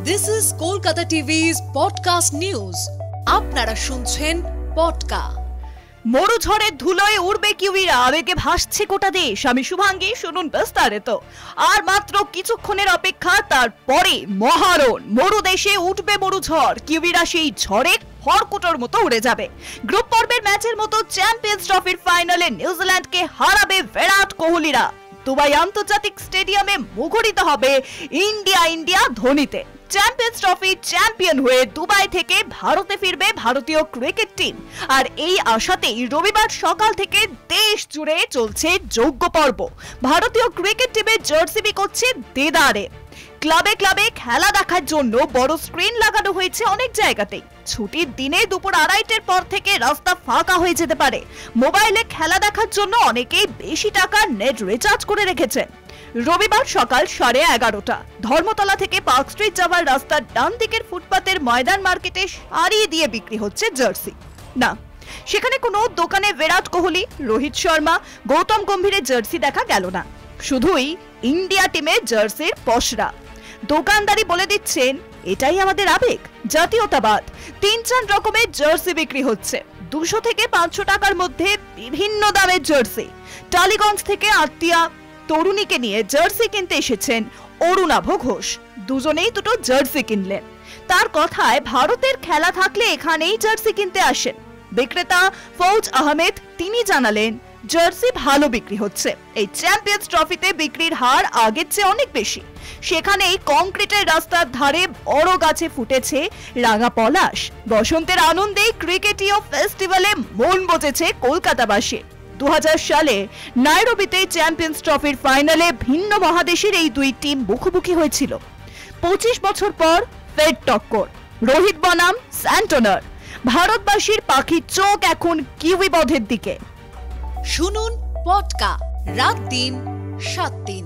This is Kolkata TV's podcast news. আপনারা শুনছেন পডকা। মরু ঝড়ে ধুলোয় উড়বে কিউবিরা, আবেগে ভাসছে গোটা দেশ। আমি শুভাঙ্গী, শুনুন বিস্তারিত। আর মাত্র কিছুক্ষণের অপেক্ষা, তারপরে মহারণ। মরু দেশে উঠবে মরু ঝড়। কিউবিরা সেই ঝড়ে খড়কুটোর মতো উড়ে যাবে। গ্রুপ পর্বের ম্যাচের মতো চ্যাম্পিয়ন্স ট্রফির ফাইনালে নিউজিল্যান্ডকে হারাবে বিরাট কোহলিরা। দুবাই আন্তর্জাতিক স্টেডিয়ামে মুখরিত হবে ইন্ডিয়া ইন্ডিয়া ধ্বনিতে। চ্যাম্পিয়ন্স ট্রফি চ্যাম্পিয়ন হয়ে দুবাই থেকে ভারতে ফিরবে ভারতীয় ক্রিকেট টিম। আর এই আশাতেই রবিবার সকাল থেকে দেশ জুড়ে চলছে যোগ্য পর্ব। ভারতীয় ক্রিকেট টিমের জার্সি বিকোচ্ছে দেদারে। ক্লাবে ক্লাবে খেলা দেখার জন্য বড় স্ক্রিন লাগানো হয়েছে অনেক জায়গাতেই। ছুটির দিনে দুপুর 2:30টার পর থেকে রাস্তা ফাঁকা হয়ে যেতে পারে। মোবাইলে খেলা দেখার জন্য অনেকেই বেশি টাকার নেট রিচার্জ করে রেখেছে। রবিবার সকাল 11:30 ধর্মতলা থেকে পার্ক স্ট্রিট যাওয়ার রাস্তার ডান দিকের ফুটপাতের ময়দান মার্কেটে সারি দিয়ে বিক্রি হচ্ছে জার্সি। না, সেখানে কোনো দোকানে বিরাট কোহলি, রোহিত শর্মা, গৌতম গম্ভীরের জার্সি দেখা গেল না। শুধুই ইন্ডিয়া টিমের জার্সির পসরা। দোকানদারি বলে দিচ্ছেন, এটাই আমাদের আবেগ, জাতীয়তাবাদ। 3-4 রকমের জার্সি বিক্রি হচ্ছে। 200 থেকে 500 টাকার মধ্যে বিভিন্ন দামের জার্সি। টালিগঞ্জ থেকে আত্মীয়া তরুণীকে নিয়ে জার্সি কিনতে এসেছেন অরুণাভ ঘোষ। দুজনেই দুটো জার্সি কিনলেন। তার কথায়, ভারতের খেলা থাকলে এখানেই জার্সি কিনতে আসেন। বিক্রেতা ফৌজ আহমেদ তিনি জানালেন, জার্সি ভালো বিক্রি হচ্ছে। এই চ্যাম্পিয়ন্স ট্রফিতে বিক্রির হার আগের চেয়ে অনেক বেশি। সেখানেই কংক্রিটের রাস্তার ধারে বড় গাছে ফুটেছে রাঙা পলাশ। বসন্তের আনন্দেই ক্রিকেটীয় ফেস্টিভ্যালে মন বসেছে কলকাতাবাসী। 2000 সালে নাইরোবিতে চ্যাম্পিয়ন্স ট্রফির ফাইনালে ভিন্ন মহাদেশের এই দুই টিম মুখোমুখি হয়েছিল। 25 বছর পর ফের টক্কর। রোহিত বনাম স্যান্টনার। ভারতবাসীর পাখির চোখ এখন কিউবি বধের দিকে। শুনুন পডকা, রাত দিন 7 দিন।